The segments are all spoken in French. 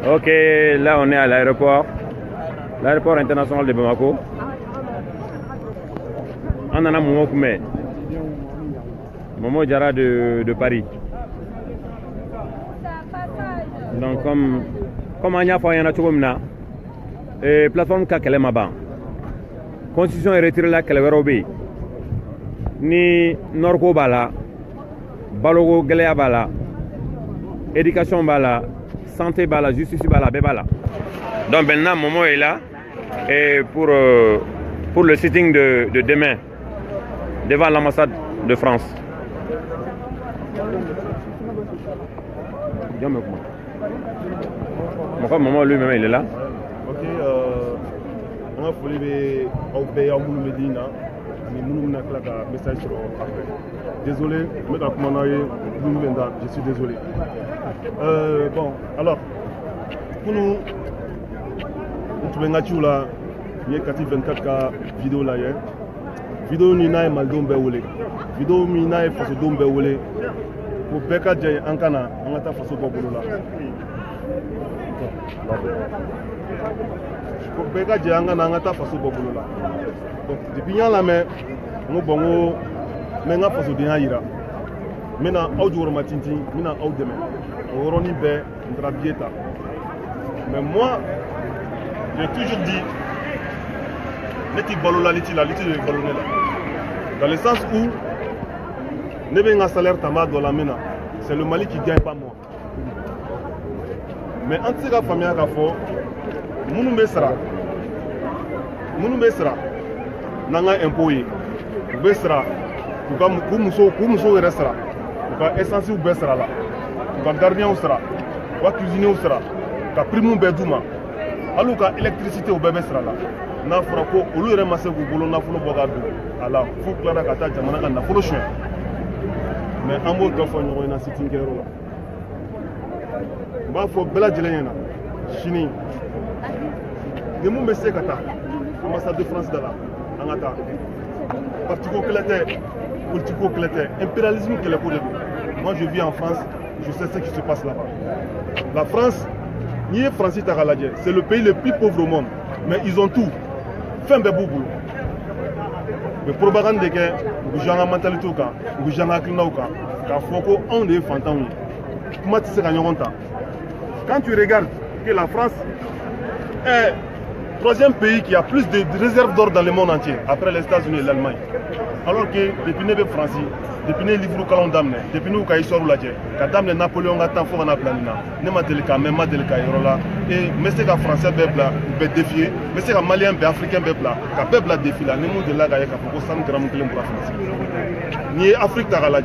Ok, là on est à l'aéroport international de Bamako. On en a Momo Koumé, Momo Diarra de Paris. Donc comme on y a fait un atelier, plateforme Kakele Maba, constitution est retirée là Kelewerobi, ni Norko Bala, Balogo Gelea Bala, éducation Bala. Santé bala, justice bala, bébala. Donc maintenant, Momo est là et pour le sitting de demain devant l'ambassade de France. Momo lui-même il est là. Ok, on a voulu au Medina, message sur après. Désolé, je suis désolé. Bon, alors, pour nous, tu veux nous là, il y a 24K vidéo là, vidéo ni na maldom beole, vidéo ni na faso dom beole, pour beka jay ankana, on a ta faso bobolo là. Pour beka jay ankana, on a ta faso bobolo là. Donc depuis là mais, nous bongo, mais on faso bien ira. Maintenant, au jour matinti, maintenant au demain. Oroni be Ndrabieta. Mais moi, j'ai toujours dit, neti balola liti la liti de balonner là. Dans le sens où, nebe un salaire tama dans la mena, c'est le Mali qui gagne pas moi. Mais en tout cas, famille a fort, mounou besra, nanga impoyé, besra, kumuso restera, essentiel ou besra là. Ka gardien sera, ka cuisinier sera, ka primo bedouma, alors ka électricité au bébé sera là. Na fera ko olu yɛrɛ ma se k'u bolo nafolo bɔ ka don a la fo tilara ka taa jamana ka nafolo suɲɛ. Mais an b'o dɔ fɔ ɲɔgɔn ɲɛna sitting kɛyɔrɔ la. N b'a fɔ bɛɛ lajɛlen ɲɛna sini ni mun bɛ se ka taa ambassade de France da la an ka taa parti ko kɛlɛ tɛ politique ko kɛlɛ tɛ impérialisme kɛlɛ ko de don. Moi je vis en France. Je sais ce qui se passe là-bas. La France, c'est le pays le plus pauvre au monde. Mais ils ont tout. Fin de boubou. Mais propagande de guerre, vous avez une mentalité, vous avez un climat, on est fantôme. Comment tu sais quand tu regardes que la France est le troisième pays qui a plus de réserves d'or dans le monde entier, après les États-Unis et l'Allemagne. Alors que depuis les Français, depuis les livres que l'on damne, depuis nous qui sommes là, quand damne Napoléon a tant fort en aplanina, ne m'a délicat, même ma délicat là, et mais c'est qu'un Français bébla, peut défier, mais c'est qu'un Malien, Africain bébla, qu'un bébla défie là, ne nous de là, qu'il faut 100 grammes de pour la France. Ni Afrique t'arrête,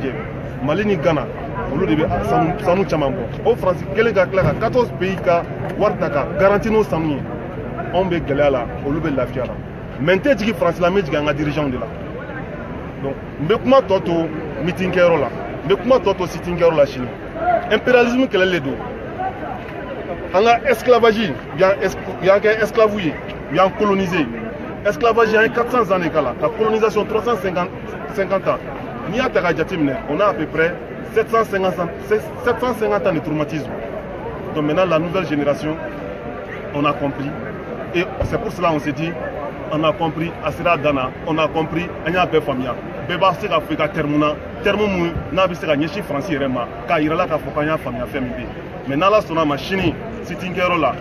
Mali ni Ghana, on nous dit ça nous chamambo. Au France, quel est 14 pays qui Wartaka, garantit nos samis, on veut galer là, on veut la fière. Maintenant, tu dis France la mais tu es un dirigeant de là. Donc, mbekuma toto meeting kero la, mbekuma toto sitting kero la Chine. Impérialisme quel est le dos? On a esclavagie, il y a esclavouillé, il y a colonisé. Esclavage il y a 400 ans d'écart là, la colonisation 350 ans. Ni à Tagajatimne, on a à peu près 750 ans de traumatisme. Donc maintenant la nouvelle génération, on a compris. Et c'est pour cela qu'on s'est dit, on a compris, Asira Dana, on a compris, on a fait famille. Beba se ka fika termuna, termumu na bi se ka nyeshi français rema, ka irala ka fokanya famille famille. Mais na la sona machine, sitting kero la.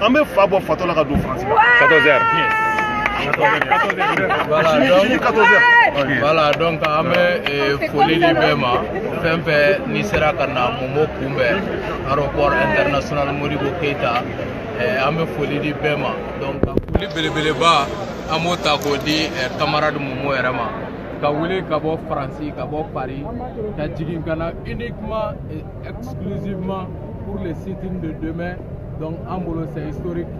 Ambe fabo fatola ka do français. 14h. Voilà, donc ame folie de bema, fempe ni sera kana momo kumbe, aéroport international Modibo Keita, ame folie de bema. Donc folie belebeleba, amo tako di camarade momo erema. Ka wuli ka bɔ Faransi, ka bɔ Paris, ka jigin kana uniquement et exclusivement pour le sitting de demain. Donc en bolo c'est historique.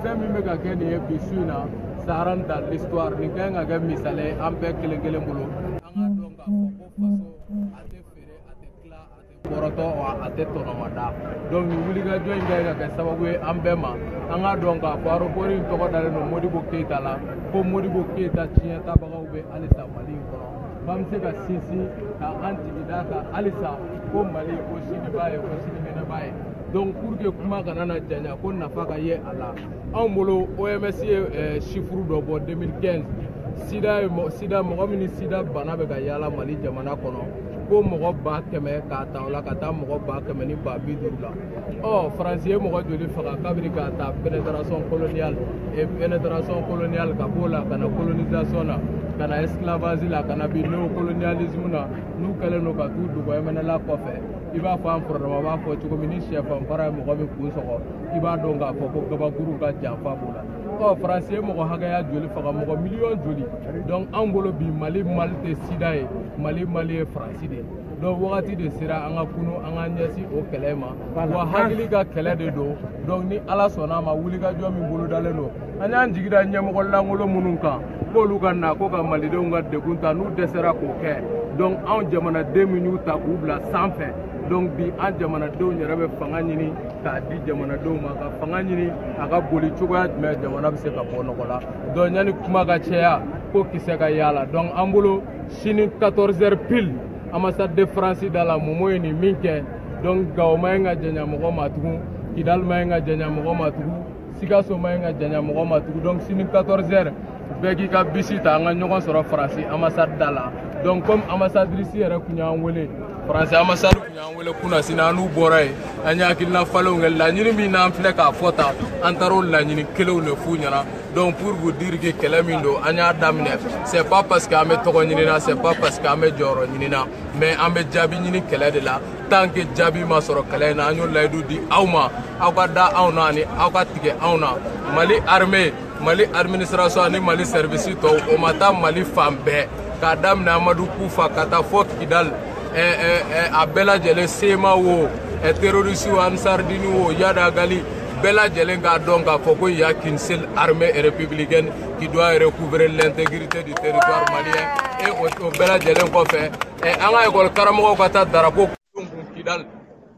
Fɛn min bɛ ka kɛ nin ye bi su in na, ça rentre dans l'histoire. Nin ka kan ka kɛ misaliya an bɛɛ kelen kelen bolo. An ka dɔn k'a fɔ ko faso a tɛ feere, a tɛ tila, a tɛ kɔrɔtɔ, a tɛ tɔnɔmada. Donc nin wulikajɔ in ka kan ka kɛ sababu ye an bɛɛ ma. An ka dɔn k'a fɔ aéroport in tɔgɔ dalen don Modibo Keita la, ko Modibo Keita tiɲɛ tabagaw bɛ halisa Mali in kɔnɔ. b'an se ka sinsin ka an tigida ka halisa ko Mali ko sini b'a ye ko sinikɛnɛ b'a ye donc pour que kuma kana na janya ko nafa ka ye a la anw bolo OMS ye chiffre dɔ bɔ 2015 sida mɔgɔ min ni sida bana bɛ ka yaala Mali jamana kɔnɔ ko mɔgɔ 100,000 k'a ta o la ka taa mɔgɔ 100,000 ni 50,000 la Faransi ye mɔgɔ joli faga kabiri k'a ta pénétration coloniale ka b'o la ka na colonisation na ka na esclavage la ka na bi néocolonialisme na n'u kɛlen don ka t'u dogo MNLA kɔfɛ i b'a fɔ an kɔrɔdɔma b'a fɔ cogo min ni sɛfan fara ye mɔgɔ min kun sɔgɔ i b'a dɔn k'a fɔ ko gabakuru ka janfa b'o la Faransi ye mɔgɔ hakɛya joli faga mɔgɔ miliyɔn joli donc anw bolo bi Mali tɛ sida ye Mali ye Faransi de ye donc wagati de sera an ka kunu an ka ɲɛsin o kɛlɛ ma wa hakili ka kɛlɛ de don donc ni Ala sɔnna a ma wulikajɔ min bolodalen don an y'an jigida ɲɛmɔgɔ lankolon minnu kan k'olu ka na ko ka malidenw ka degun ta n'u dɛsɛra k'o kɛ donc anw jamanaden min y'u ta k'u bila sanfɛ donc bi an jamanadenw yɛrɛ bɛ fanga ɲini k'a di jamanadenw ma ka fanga ɲini a ka boli cogoya jumɛn jamana bɛ se ka bɔ nɔgɔ la donc yanni kuma ka caya ko kisɛ ka yaala donc an bolo sini 14h pile ambassade de France da la Momo ye nin min kɛ donc Gao ma ɲi ka janya mɔgɔ ma tugun Kidal ma ɲi ka janya mɔgɔ ma tugun Sikaso ma ɲi ka janya mɔgɔ ma tugun donc sini 14h bɛɛ k'i ka bisi ta an ka ɲɔgɔn sɔrɔ Faransi ambassade da la donc comme ambassadrice yɛrɛ kun y'an wele Faransi ambassade kun y'an wele kunna sini an n'u bɔra yen an ye hakilina falenw kɛ laɲini min n'an filɛ k'a fɔ ta an taara o laɲini kelenw de f'u ɲɛna donc pour vous dire que kɛlɛ min don an y'a daminɛ c'est pas parce que an bɛ tɔgɔ ɲini na c'est pas parce que an bɛ jɔyɔrɔ ɲini na mais an bɛ jaabi ɲini kɛlɛ de la tant que jaabi ma sɔrɔ kɛlɛ in na an y'o layidu di aw ma aw ka da anw na ani aw ka tigɛ anw na Mali armée Mali administration ani Mali service tɔw o ma taa Mali fan bɛɛ k'a daminɛ Amadu Kufa ka taa fɔ Kidal a bɛɛ lajɛlen Sema wo terroriste wo Ansardini wo Yadagali bɛɛ lajɛlen k'a dɔn k'a fɔ ko il y a qu'une seule armée républicaine qui doit recouvrer l'intégrité du territoire malien et o bɛɛ lajɛlen kɔfɛ an ka école karamɔgɔw ka taa drapeau kun Kidal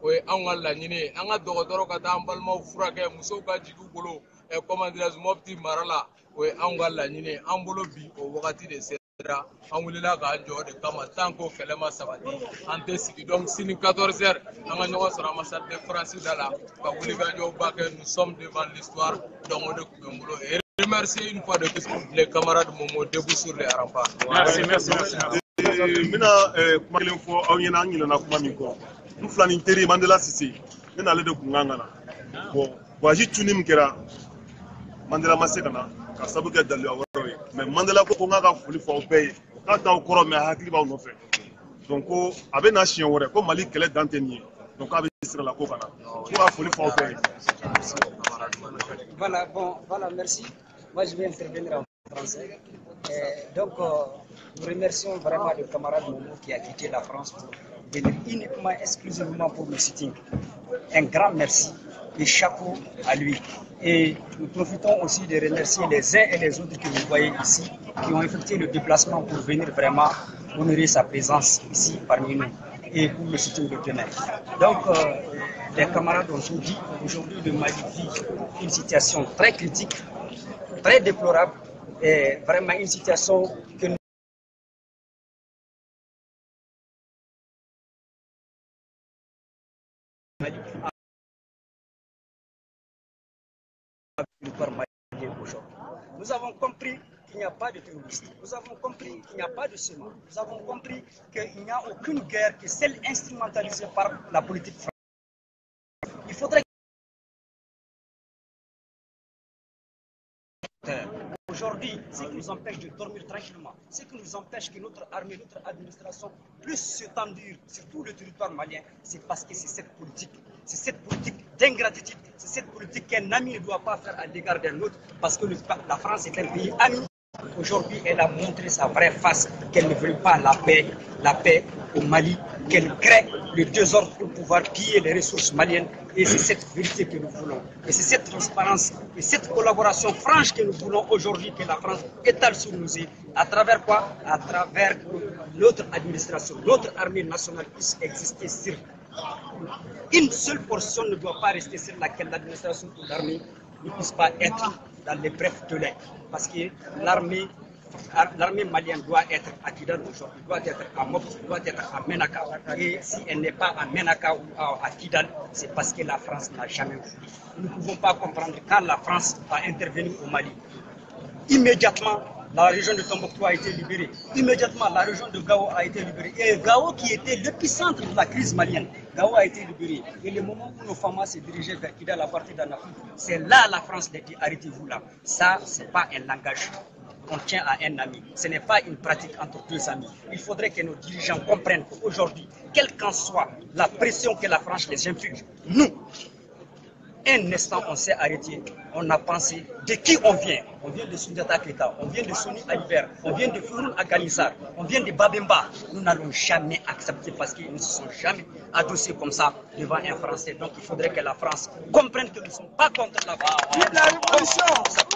o ye anw ka laɲini ye an ka dɔgɔtɔrɔ ka taa an balimaw furakɛ musow ka jigin u bolo comment dirais-je Mopti mara la o ye anw ka laɲini ye an bolo bi o wagati de sera an wulila k'an jɔ de kama tant que o kɛlɛ ma sabati an tɛ sigi donc sini 14h an ka ɲɔgɔn sɔrɔ ambassade de France da la ka wulikajɔba kɛ nous sommes devant l'histoire donc o de tun bɛ n bolo et remercier une fois de plus les camarades Momo debout sur les remparts. Merci. N bɛna kuma kelen fɔ aw ɲɛna an ɲinɛna kuma min kɔ n fila ni teri Mandela Sise ne n'ale de kun kan ka na bon voyage tuni min kɛra Mandela ma se ka na ka sabu kɛ daluya wɛrɛw ye mais Mandela ko n ka ka foli fɔ aw bɛɛ ye k'a t'aw kɔrɔ mais hakili b'aw nɔfɛ donc ko a bɛ na siɲɛ wɛrɛ ko Mali kɛlɛ dan tɛ nin ye donc k'a bɛ sira la ko ka na ko ka foli fɔ aw bɛɛ ye. Voilà, merci. Moi, je vais intervenir en français. Donc, nous remercions vraiment le camarade Momo qui a quitté la France pour venir uniquement, exclusivement pour le sitting. Un grand merci et chapeau à lui. Et nous profitons aussi de remercier les uns et les autres que vous voyez ici, qui ont effectué le déplacement pour venir vraiment honorer sa présence ici parmi nous et pour le sitting de demain. Donc, les camarades ont tout dit. Aujourd'hui, le Mali vit une situation très critique, très déplorable, et vraiment une situation que nous Nous avons compris qu'il n'y a pas de terroristes. Nous avons compris qu'il n'y a pas de semences. Nous avons compris qu'il n'y a aucune guerre qui est celle instrumentalisée par la politique française. Il faudrait aujourd'hui, ce qui nous empêche de dormir tranquillement, ce qui nous empêche que notre armée, notre administration puisse s'étendre sur tout le territoire malien, c'est parce que c'est cette politique d'ingratitude, c'est cette politique qu'un ami ne doit pas faire à l'égard d'un autre, parce que la France est un pays ami. Aujourd'hui, elle a montré sa vraie face, qu'elle ne veut pas la paix au Mali, qu'elle crée le désordre pour pouvoir piller les ressources maliennes. Et c'est cette vérité que nous voulons. Et c'est cette transparence et cette collaboration franche que nous voulons aujourd'hui que la France étale sur nous. À travers quoi? À travers notre administration, notre armée nationale puisse exister sur une seule portion ne doit pas rester sur laquelle l'administration ou l'armée ne puisse pas être dans les brefs délais. Parce que l'armée l'armée malienne doit être à Kidal aujourd'hui, doit être à Mopti, doit être à Menaka. Et si elle n'est pas à Menaka ou à Kidal, c'est parce que la France n'a jamais voulu. Nous ne pouvons pas comprendre quand la France va intervenir au Mali. Immédiatement, la région de Tombouctou a été libérée. Immédiatement, la région de Gao a été libérée. Et Gao, qui était l'épicentre de la crise malienne, Gao a été libéré. Et le moment où nos femmes se dirigeaient vers Kidal à partir d'Anafou, c'est là la France qui dit arrêtez-vous là. Ça, ce n'est pas un langage. On tient à un ami. Ce n'est pas une pratique entre deux amis. Il faudrait que nos dirigeants comprennent qu'aujourd'hui, quelle qu'en soit la pression que la France les inflige, nous, un instant, on s'est arrêté, on a pensé de qui on vient. On vient de Soundata Keita, on vient de Soni Alibert, on vient de Fouroun Aganizar, on vient de Babemba. Nous n'allons jamais accepter parce qu'ils ne se sont jamais adossés comme ça devant un Français. Donc il faudrait que la France comprenne que nous ne sommes pas contre la France. Vive la révolution!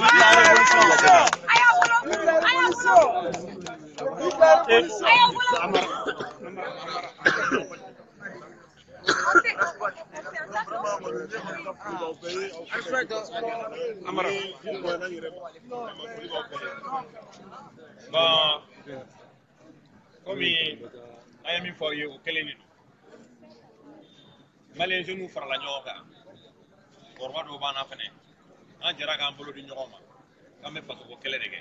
Vive la révolution! Vive la révolution! Vive la révolution! Bon, comme a ye min fɔ ye o kelen de don maliyɛn jeunes farala ɲɔgɔn kan kɔrɔba dɔw b'an na fɛnɛ an jɛra k'an bolo di ɲɔgɔn ma k'an bɛ fasoko kɛlɛ de kɛ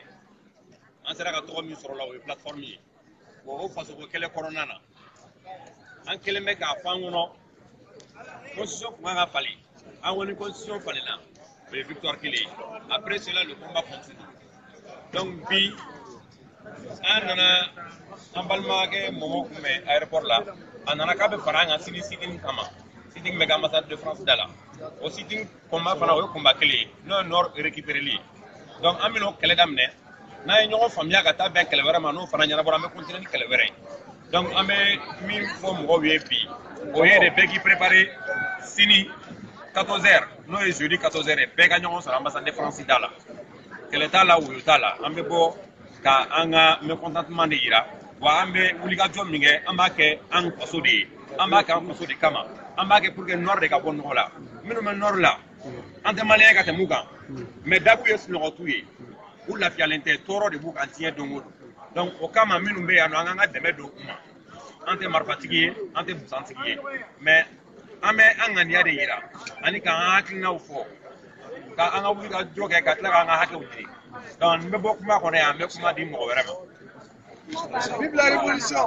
an sera ka tɔgɔ min sɔrɔ la o ye plateforme ye bon o fasoko kɛlɛ kɔnɔna na an kelen bɛ k'a fɔ an kɔnɔ constitution tun kan ka falen an ko ni constitution falenna o ye victoire kelen ye après cela le combat continue donc bi an nana an balimakɛ mɔmɔ kunbɛn aéroport la a nana k'a bɛ fara an kan sini sitting kama sitting bɛ kɛ ambassade de France da la o sitting combat fana o ye combat kelen ye n'o ye nord récupéreli ye donc an bɛn'o kɛlɛ daminɛ n'an ye ɲɔgɔn faamuya ka taa bɛn kɛlɛ wɛrɛ ma n'o fana ɲɛnabɔra an bɛ continuer ni kɛlɛ wɛrɛ ye donc an bɛ min fɔ mɔgɔw ye bi o ye de bɛɛ k'i préparer sini 14h n'o ye jeudi 14h ye bɛɛ ka ɲɔgɔn sɔrɔ ambassade de France da la kɛlɛ t'a la woyo t'a la an bɛ bɔ ka an ka mécontentement de yira wa an bɛ wulikajɔ min kɛ an b'a kɛ an faso de ye an b'a kɛ an faso de kama an b'a kɛ pour que nord de ka bɔ nɔgɔ la minnu bɛ nord la an tɛ maliyɛn ka tɛmɛ u kan mais dabu ye sunɔgɔtu ye u lafiyalen tɛ tɔɔrɔ de b'u kan tiɲɛ don o don donc o kama minnu bɛ yan nɔ an ka dɛmɛ don u ma an tɛ marifatigi ye an tɛ busantigi ye mais an bɛ an ŋaniya de yira ani k'an hakilinaw fɔ ka an ka wulikajɔ kɛ ka tila k'an ka hakɛw ɲini donc n bɛ bɔ kuma kɔnɔ yan n bɛ kuma di mɔgɔ wɛrɛ ma. Vive la révolution!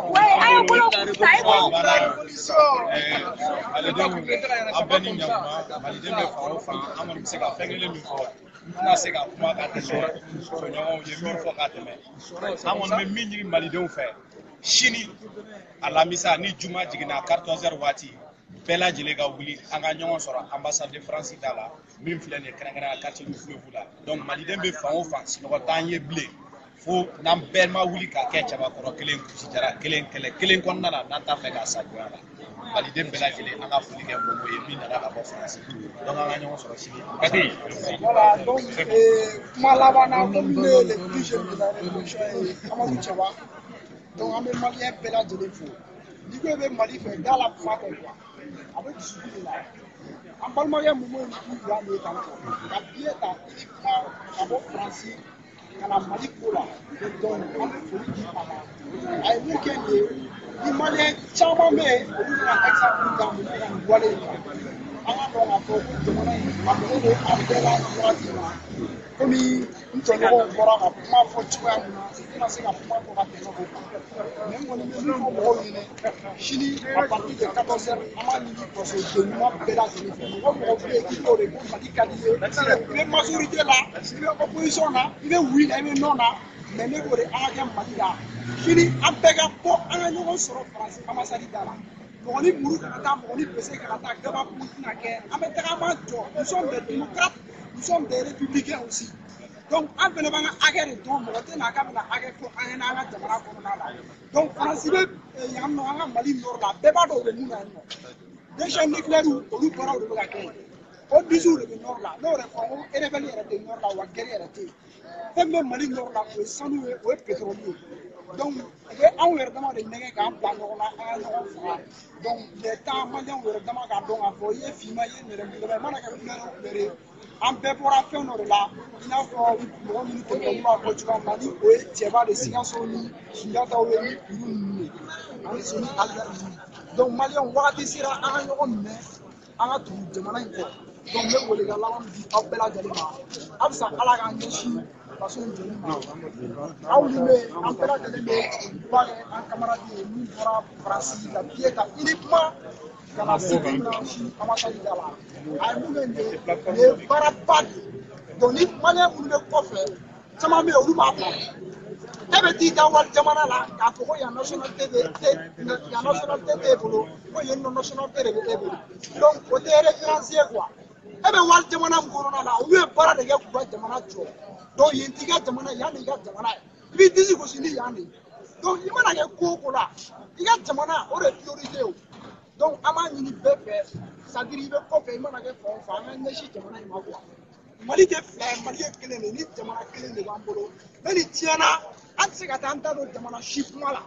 Malidenw a bɛɛ ni ɲakuma maliden bɛ fan o fan an kɔni bɛ se ka fɛn kelen min fɔ n tɛna se ka kuma ka tɛmɛ tɔɲɔgɔnw ye min fɔ ka tɛmɛ an kɔni bɛ min ɲini malidenw fɛ sini alamisa ni juma jiginna 14h waati bɛɛ lajɛlen ka wuli an ka ɲɔgɔn sɔrɔ ambassade de France da la min filɛ nin ye kɛrɛnkɛrɛnnenya quartier du Fleuve la donc maliden bɛ fan o fan sinɔgɔ t'an ye bilen fo n'an bɛɛ ma wuli ka kɛ cɛbakɔrɔ kelen kusijara kelen kɛlɛ kelen kɔnɔna na n'an t'a fɛ k'a sagoya la maliden bɛɛ lajɛlen an ka foli kɛ Bobo ye min nana ka bɔ France donc an ka ɲɔgɔn sɔrɔ sini. Voilà, donc kuma laban na comme ne le plus jeune de la révolution ye Amadou Thiawa donc an bɛ maliyɛn bɛɛ lajɛlen fo n'i ko i bɛ Mali fɛ da la kuma tɛ quoi a bɛ dusukun de la an balimakɛ mun bɛ nin k'u yan de tan tɔ ka billet ta uniquement ka bɔ France ka na Mali ko la donc an bɛ foli di a ma a ye min kɛ nin ye ni maliyɛn caman bɛ yen olu bɛna exemple ta mun bɛ ka nin wale in kan an ka dɔn k'a fɔ ko jamana in a mago bɛ a bɛɛ la wagati min na komi n tɔɲɔgɔnw bɔra ka kuma fɔ cogoya min na n tɛna se ka kuma fɔ ka tɛmɛ o kan mais n kɔni bɛ min fɔ mɔgɔw ɲɛna sini à partir de 14h an b'a ɲini fasoden ɲuman bɛɛ lajɛlen fɛ mɔgɔ mɔgɔ bɛ yen k'i b'o de ko Mali ka di ye i bɛ majorité la i bɛ opposition na i bɛ oui la i bɛ non na mais ne b'o de an ka kɛ Mali la sini an bɛɛ ka bɔ an ka ɲɔgɔn sɔrɔ France ambassade da la. Mɔgɔ ni muru kana taa mɔgɔ ni pese kana taa gabakuru tɛna kɛ an bɛ taga an b'an jɔ nous sommes des démocrates nous sommes des républicains aussi donc an fɛnɛ b'an ka hakɛ de dɔn mɔgɔ tɛ n'a k'a bɛna hakɛ fɔ an ɲɛna an ka jamana kɔnɔna la donc faransi bɛ yan nɔ an ka Mali nord la bɛɛ b'a dɔn o bɛ mun na yan nɔ déchets nucléaires olu baaraw de bɛ ka kɛ yen o disiw de bɛ nord la n'o yɛrɛ fɔ ko rebelle yɛrɛ tɛ nord la wa guerre yɛrɛ tɛ yen fɛn bɛ Mali nord la o ye sanu ye o ye pétrole ye donc u bɛ anw yɛrɛ dama de nɛgɛ k'an bila ɲɔgɔn na an ka ɲɔgɔn faga donc les temps maliyɛnw yɛrɛ dama k'a dɔn k'a fɔ i ye finman i ye nɛrɛmugulama i mana kɛ couleur o couleur ye an bɛɛ bɔra fɛn dɔ de la i n'a fɔ mɔgɔ minnu tɛmɛna olu b'a fɔ cogoya min na ni o ye cɛba de Sikaso ni Sunjataw ye ni olu ninnu ye ani Soni Ali Bɛri ninnu donc maliyɛnw wagati sera an ka ɲɔgɔn minɛ an ka tugu jamana in kɔ donc n bɛ welekan laban di aw bɛɛ lajɛlen ma a bɛ sa Ala k'an ɲɛsin faso in jɔli ma aw ni bɛ an bɛɛ lajɛlen bɛ ba kɛ an camarade ye min bɔra Faransi la pied ka uniquement ka na se ambassade da la a ye mun bɛ nin ye baaraba de ye donc ni maliyɛn minnu bɛ kɔfɛ caman bɛ yen olu b'a faamu e bɛ t'i da wali jamana la k'a fɔ ko yan nationalité t'e bolo ko yen nɔ nationalité de bɛ e bolo donc o tɛ référence ye quoi e bɛ wali jamana min kɔnɔna la olu ye baara de kɛ k'u ka jamana jɔ donc yen t'i ka jamana ye yan de y'i ka jamana ye i b'i disi gosi ni yan de ye donc i mana kɛ ko o ko la i ka jamana o de ye priorité ye o donc an b'a ɲini bɛɛ fɛ c'est à dire i bɛ kɔfɛ i mana kɛ fan o fan an ka ɲɛsin jamana in ma quoi Mali tɛ fila ye Mali ye kelen de ni jamana kelen de b'an bolo ne ni tiɲɛna an tɛ se ka taa an da don jamana si kuma la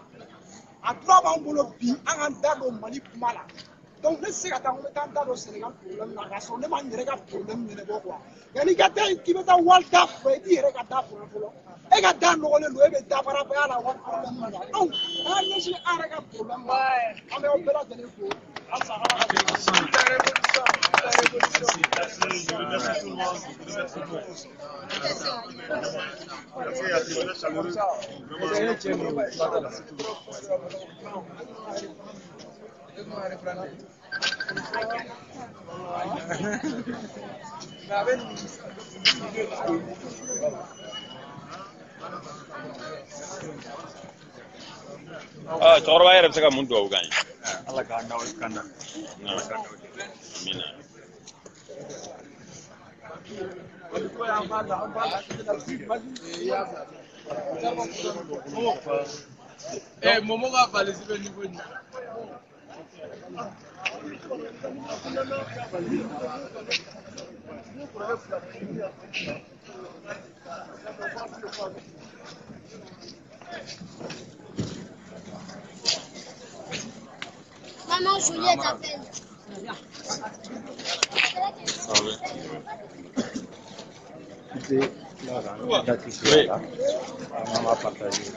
a droit b'an bolo bi an k'an da don Mali kuma la donc ne tɛ se ka taa n bɛ taa n da don Sénégal problème na k'a sɔrɔ ne ma n yɛrɛ ka problème ɲɛnabɔ quoi yanni i ka taa k'i bɛ taa wari da fɔ i t'i yɛrɛ ka da fɔlɔ fɔlɔ e ka da nɔgɔlen don e bɛ da baarabaya la wari problème na donc an ka ɲɛsin an yɛrɛ ka problème ma an bɛ aw bɛɛ lajɛlen fo halisa Ala ka cɛkɔrɔba yɛrɛ bɛ se ka mun dugawu kan ye Ala k'an n'aw kanda amina Momo ka valise bɛ niveau ni Maman Juliette t'appelle. Là, on va partager.